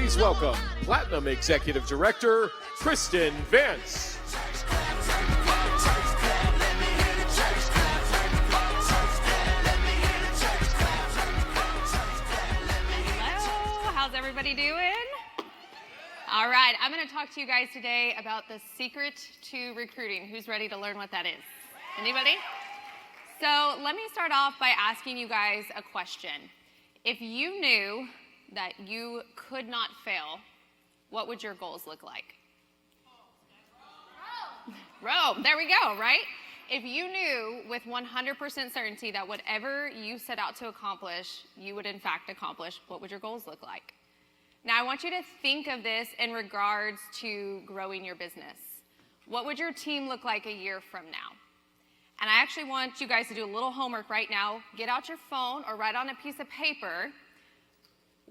Please welcome Platinum Executive Director, Kristin Vance. Hello, how's everybody doing? All right, I'm going to talk to you guys today about the secret to recruiting. Who's ready to learn what that is? Anybody? So let me start off by asking you guys a question. If you knew that you could not fail, what would your goals look like? Rome, there we go, right? If you knew with 100% certainty that whatever you set out to accomplish, you would in fact accomplish, what would your goals look like? Now I want you to think of this in regards to growing your business. What would your team look like a year from now? And I actually want you guys to do a little homework right now. Get out your phone or write on a piece of paper.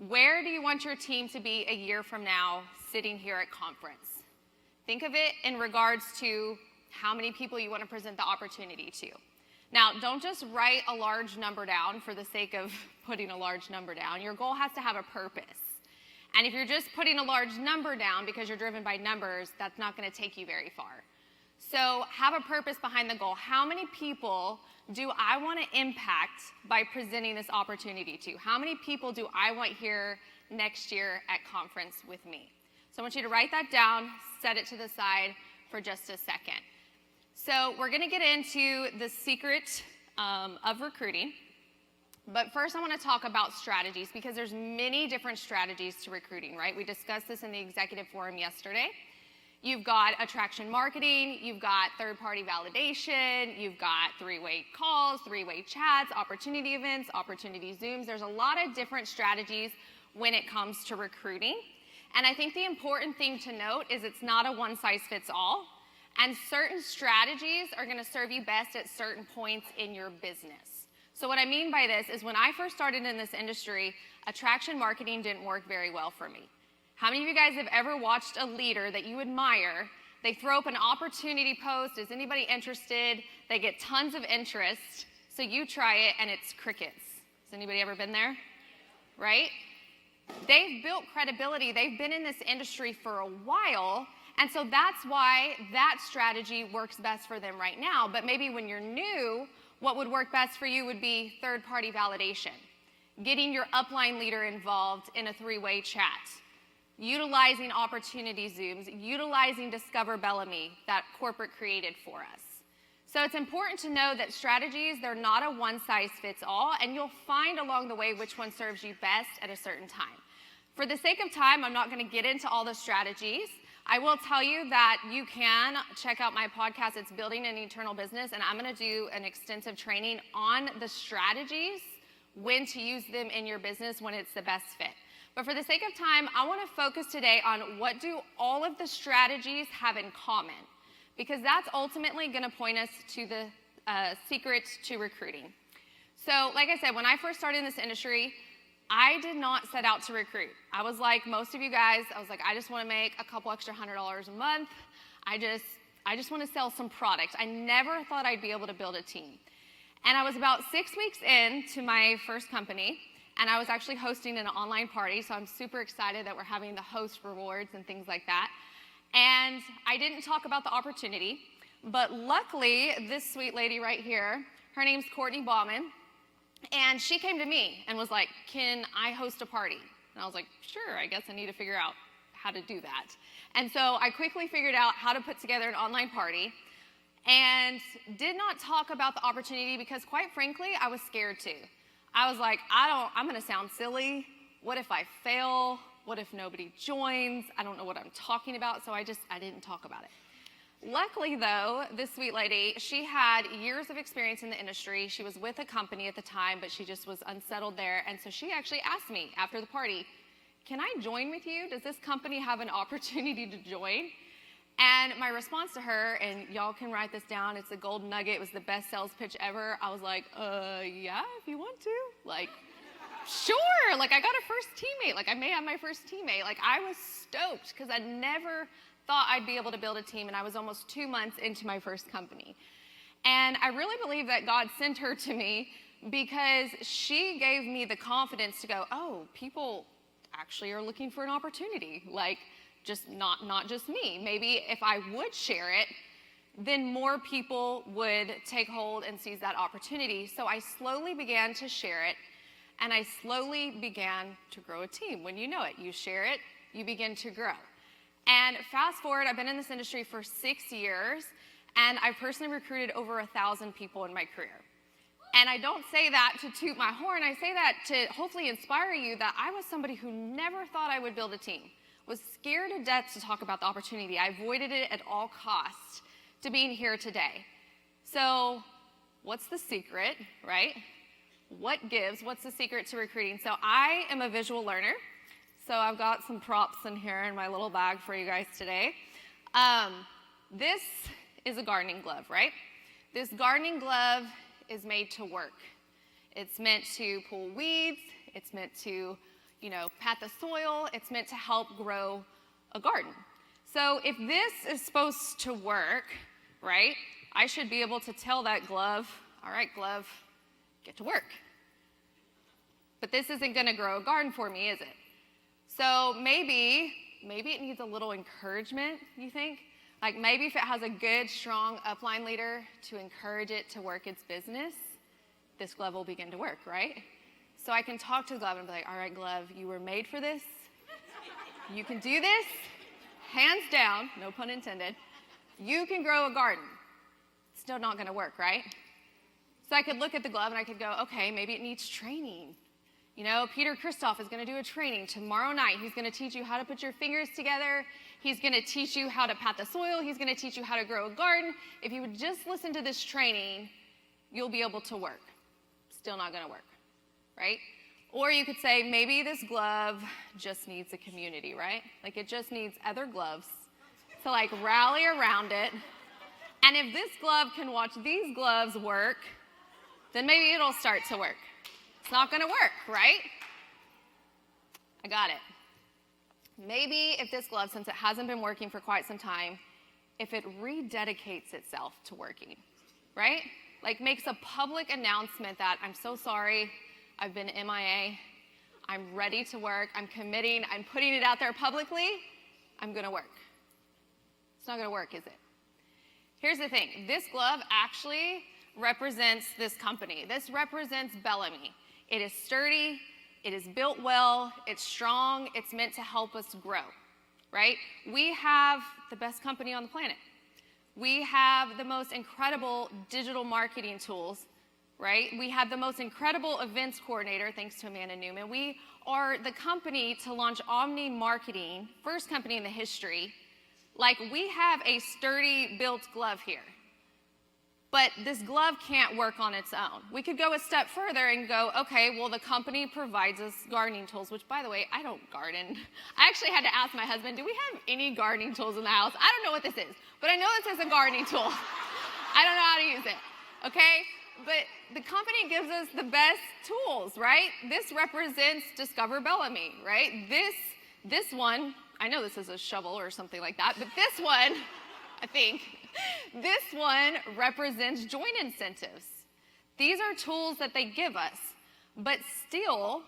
Where do you want your team to be a year from now sitting here at conference? Think of it in regards to how many people you want to present the opportunity to. Now, don't just write a large number down for the sake of putting a large number down. Your goal has to have a purpose. And if you're just putting a large number down because you're driven by numbers, that's not going to take you very far. So have a purpose behind the goal. How many people do I want to impact by presenting this opportunity to? How many people do I want here next year at conference with me? So I want you to write that down, set it to the side for just a second. So we're going to get into the secret of recruiting. But first I want to talk about strategies because there's many different strategies to recruiting, right? We discussed this in the executive forum yesterday. You've got attraction marketing, you've got third-party validation, you've got three-way calls, three-way chats, opportunity events, opportunity Zooms. There's a lot of different strategies when it comes to recruiting. And I think the important thing to note is it's not a one-size-fits-all. And certain strategies are going to serve you best at certain points in your business. So what I mean by this is when I first started in this industry, attraction marketing didn't work very well for me. How many of you guys have ever watched a leader that you admire? They throw up an opportunity post. Is anybody interested? They get tons of interest. So you try it and it's crickets. Has anybody ever been there? Right? They've built credibility. They've been in this industry for a while. And so that's why that strategy works best for them right now. But maybe when you're new, what would work best for you would be third-party validation. Getting your upline leader involved in a three-way chat. Utilizing opportunity Zooms, utilizing Discover Bellame that corporate created for us. So it's important to know that strategies, they're not a one-size-fits-all, and you'll find along the way which one serves you best at a certain time. For the sake of time, I'm not going to get into all the strategies. I will tell you that you can check out my podcast. It's Building an Eternal Business, and I'm going to do an extensive training on the strategies, when to use them in your business, when it's the best fit. But for the sake of time, I want to focus today on what do all of the strategies have in common, because that's ultimately going to point us to the secret to recruiting. So like I said, when I first started in this industry, I did not set out to recruit. I was like most of you guys, I was like, I just want to make a couple extra $100 a month. I just want to sell some product. I never thought I'd be able to build a team. And I was about 6 weeks into my first company, and I was actually hosting an online party, so I'm super excited that we're having the host rewards and things like that. And I didn't talk about the opportunity, but luckily, this sweet lady right here, her name's Courtney Bauman, and she came to me and was like, can I host a party? And I was like, sure, I guess I need to figure out how to do that. And so I quickly figured out how to put together an online party and did not talk about the opportunity because quite frankly, I was scared to. I was like, I'm going to sound silly. What if I fail? What if nobody joins? I don't know what I'm talking about, so I didn't talk about it. Luckily, though, this sweet lady, she had years of experience in the industry. She was with a company at the time, but she just was unsettled there, and so she actually asked me after the party, can I join with you? Does this company have an opportunity to join? And my response to her, and y'all can write this down, it's a golden nugget, it was the best sales pitch ever. I was like, yeah, if you want to. Like, sure, like I got a first teammate, like I may have my first teammate. Like I was stoked because I never thought I'd be able to build a team, and I was almost 2 months into my first company. And I really believe that God sent her to me because she gave me the confidence to go, oh, people, actually are looking for an opportunity, like just not just me. Maybe if I would share it, then more people would take hold and seize that opportunity. So I slowly began to share it, and I slowly began to grow a team. When you know it, you share it, you begin to grow. And fast forward, I've been in this industry for 6 years, and I've personally recruited over 1,000 people in my career. And I don't say that to toot my horn, I say that to hopefully inspire you that I was somebody who never thought I would build a team, was scared to death to talk about the opportunity. I avoided it at all costs to being here today. So what's the secret, right? What gives? What's the secret to recruiting? So I am a visual learner. So I've got some props in here in my little bag for you guys today. This is a gardening glove, right? This gardening glove is made to work. It's meant to pull weeds. It's meant to, pat the soil. It's meant to help grow a garden. So if this is supposed to work, right, I should be able to tell that glove, all right, glove, get to work. But this isn't gonna grow a garden for me, is it? So maybe it needs a little encouragement, you think? Like maybe if it has a good, strong upline leader to encourage it to work its business, this glove will begin to work, right? So I can talk to the glove and be like, all right, glove, you were made for this. You can do this, hands down, no pun intended. You can grow a garden. It's still not gonna work, right? So I could look at the glove and I could go, okay, maybe it needs training. Peter Christoph is going to do a training tomorrow night. He's going to teach you how to put your fingers together. He's going to teach you how to pat the soil. He's going to teach you how to grow a garden. If you would just listen to this training, you'll be able to work. Still not going to work, right? Or you could say maybe this glove just needs a community, right? Like it just needs other gloves to like rally around it. And if this glove can watch these gloves work, then maybe it'll start to work. It's not going to work, right? I got it. Maybe if this glove, since it hasn't been working for quite some time, if it rededicates itself to working, right? Like makes a public announcement that I'm so sorry, I've been MIA, I'm ready to work, I'm committing, I'm putting it out there publicly, I'm going to work. It's not going to work, is it? Here's the thing. This glove actually represents this company. This represents Bellame. It is sturdy, it is built well, it's strong, it's meant to help us grow, right? We have the best company on the planet. We have the most incredible digital marketing tools, right? We have the most incredible events coordinator, thanks to Amanda Newman. We are the company to launch omni marketing, first company in the history. Like we have a sturdy built glove here. But this glove can't work on its own. We could go a step further and go, okay, well, the company provides us gardening tools, which, by the way, I don't garden. I actually had to ask my husband, do we have any gardening tools in the house? I don't know what this is, but I know this is a gardening tool. I don't know how to use it, okay? But the company gives us the best tools, right? This represents Discover Bellame, right? This one, I know this is a shovel or something like that, but this one, I think, this one represents joint incentives. These are tools that they give us, but still,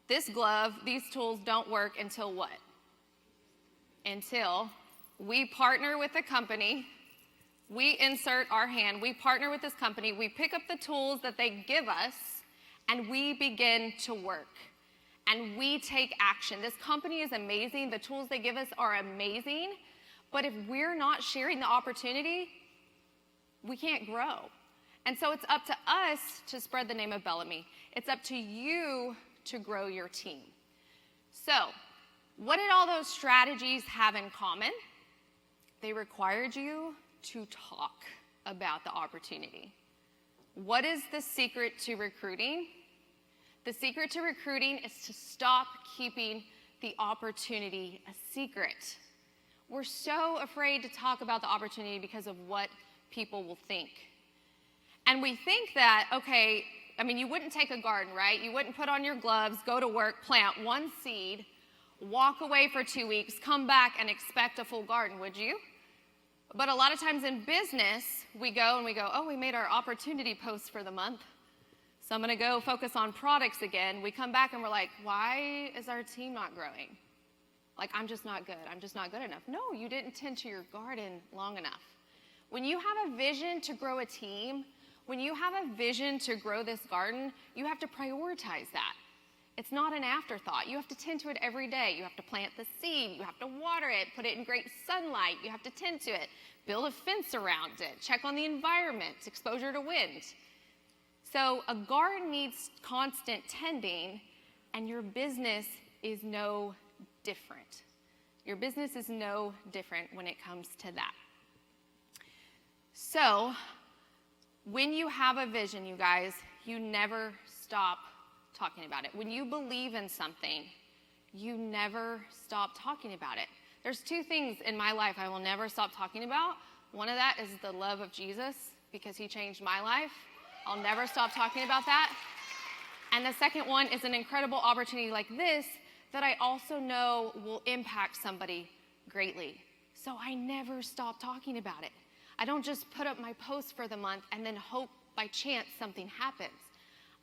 this glove, these tools don't work until what? Until we partner with a company, we insert our hand, we partner with this company, we pick up the tools that they give us, and we begin to work. And we take action. This company is amazing. The tools they give us are amazing. But if we're not sharing the opportunity, we can't grow. And so it's up to us to spread the name of Bellame. It's up to you to grow your team. So, what did all those strategies have in common? They required you to talk about the opportunity. What is the secret to recruiting? The secret to recruiting is to stop keeping the opportunity a secret. We're so afraid to talk about the opportunity because of what people will think. And we think that, okay, you wouldn't take a garden, right? You wouldn't put on your gloves, go to work, plant one seed, walk away for 2 weeks, come back and expect a full garden, would you? But a lot of times in business, we go, oh, we made our opportunity post for the month. So I'm gonna go focus on products again. We come back and we're like, why is our team not growing? Like, I'm just not good. I'm just not good enough. No, you didn't tend to your garden long enough. When you have a vision to grow a team, when you have a vision to grow this garden, you have to prioritize that. It's not an afterthought. You have to tend to it every day. You have to plant the seed. You have to water it, put it in great sunlight. You have to tend to it, build a fence around it, check on the environment, exposure to wind. So a garden needs constant tending, and your business is no different. Your business is no different when it comes to that. So when you have a vision, you guys, you never stop talking about it. When you believe in something, you never stop talking about it. There's two things in my life I will never stop talking about. One of that is the love of Jesus, because he changed my life. I'll never stop talking about that. And the second one is an incredible opportunity like this that I also know will impact somebody greatly. So I never stop talking about it. I don't just put up my post for the month and then hope by chance something happens.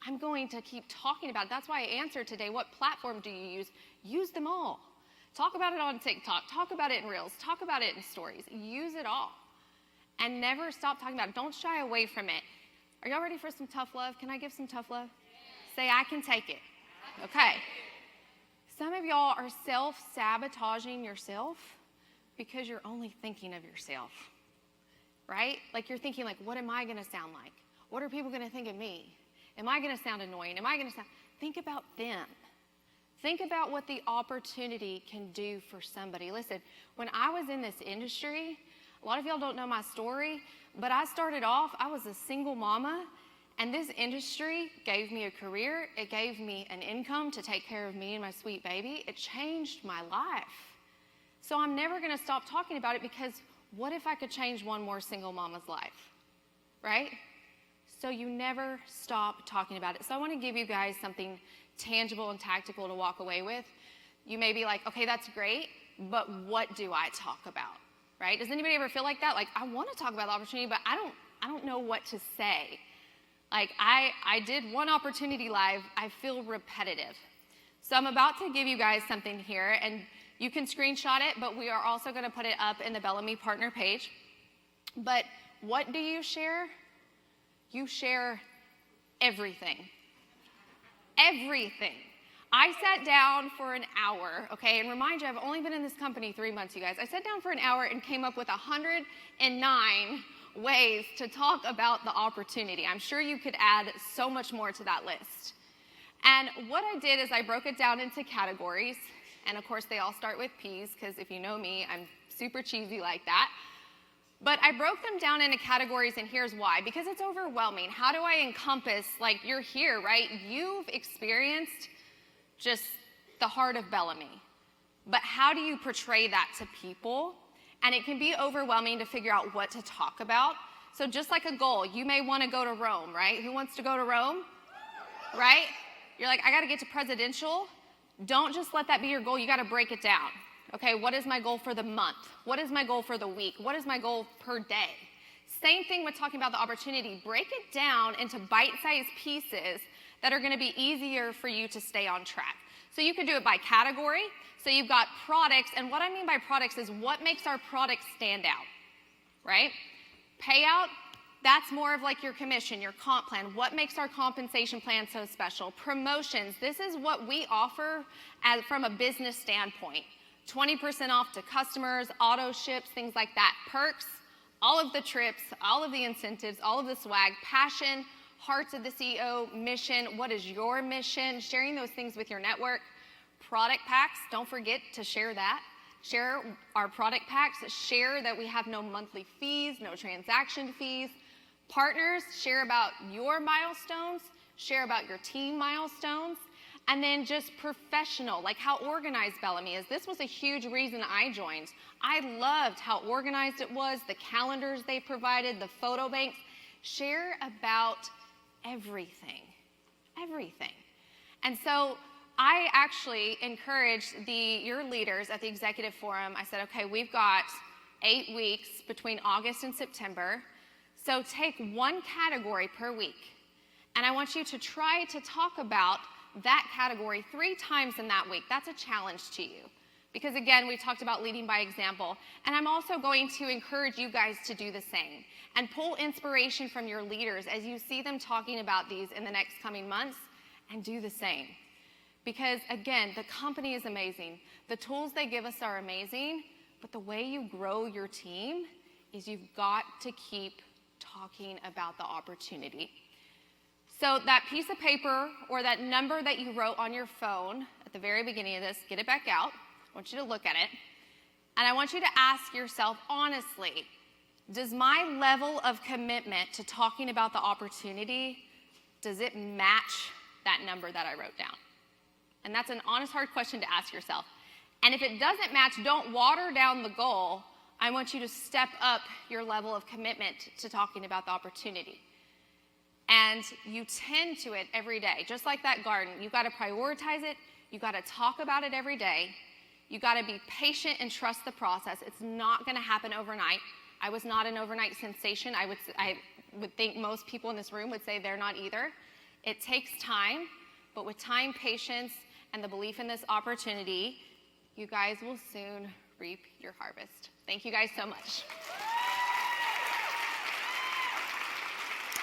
I'm going to keep talking about it. That's why I answered today, what platform do you use? Use them all. Talk about it on TikTok. Talk about it in Reels. Talk about it in stories. Use it all. And never stop talking about it. Don't shy away from it. Are y'all ready for some tough love? Can I give some tough love? Yes. Say, I can take it. Okay. Some of y'all are self-sabotaging yourself because you're only thinking of yourself, right? Like you're thinking like, what am I going to sound like? What are people going to think of me? Am I going to sound annoying? Am I going to sound... Think about them. Think about what the opportunity can do for somebody. Listen, when I was in this industry, a lot of y'all don't know my story, but I started off, I was a single mama, and this industry gave me a career. It gave me an income to take care of me and my sweet baby. It changed my life. So I'm never going to stop talking about it, because what if I could change one more single mama's life, right? So you never stop talking about it. So I want to give you guys something tangible and tactical to walk away with. You may be like, okay, that's great, but what do I talk about, right? Does anybody ever feel like that? Like, I want to talk about the opportunity, but I don't know what to say. Like, I did one opportunity live. I feel repetitive. So I'm about to give you guys something here, and you can screenshot it, but we are also going to put it up in the Bellame partner page. But what do you share? You share everything. Everything. I sat down for an hour, okay, and remind you, I've only been in this company 3 months, you guys. I sat down for an hour and came up with 109 ways to talk about the opportunity. I'm sure you could add so much more to that list. And what I did is I broke it down into categories, and of course they all start with P's, because if you know me, I'm super cheesy like that. But I broke them down into categories, and here's why. Because it's overwhelming. How do I encompass, like, you're here, right? You've experienced just the heart of Bellame. But how do you portray that to people? And it can be overwhelming to figure out what to talk about. So just like a goal, you may want to go to Rome, right? Who wants to go to Rome? Right? You're like, I got to get to presidential. Don't just let that be your goal. You got to break it down. Okay, what is my goal for the month? What is my goal for the week? What is my goal per day? Same thing with talking about the opportunity. Break it down into bite-sized pieces that are going to be easier for you to stay on track. So you can do it by category. So you've got products, and what I mean by products is what makes our product stand out, right? Payout, that's more of like your commission, your comp plan. What makes our compensation plan so special? Promotions, this is what we offer from a business standpoint. 20% off to customers, auto ships, things like that. Perks, all of the trips, all of the incentives, all of the swag. Passion, hearts of the CEO, mission. What is your mission? Sharing those things with your network. Product packs, don't forget to share that. Share our product packs. Share that we have no monthly fees, no transaction fees. Partners, share about your milestones. Share about your team milestones. And then just professional, like how organized Bellame is. This was a huge reason I joined. I loved how organized it was, the calendars they provided, the photo banks. Share about everything, everything. And so I actually encouraged your leaders at the executive forum. I said, okay, we've got 8 weeks between August and September. So take one category per week And I want you to try to talk about that category 3 times in that week. That's a challenge to you. Because again, we talked about leading by example. And I'm also going to encourage you guys to do the same and pull inspiration from your leaders as you see them talking about these in the next coming months, and do the same. Because again, the company is amazing. The tools they give us are amazing, but the way you grow your team is you've got to keep talking about the opportunity. So that piece of paper or that number that you wrote on your phone at the very beginning of this, get it back out. I want you to look at it. And I want you to ask yourself honestly, does my level of commitment to talking about the opportunity, does it match that number that I wrote down? And that's an honest, hard question to ask yourself. And if it doesn't match, don't water down the goal. I want you to step up your level of commitment to talking about the opportunity. And you tend to it every day, just like that garden. You've got to prioritize it. You've got to talk about it every day. You've got to be patient and trust the process. It's not going to happen overnight. I was not an overnight sensation. I would think most people in this room would say they're not either. It takes time, but with time, patience, and the belief in this opportunity, you guys will soon reap your harvest. Thank you guys so much.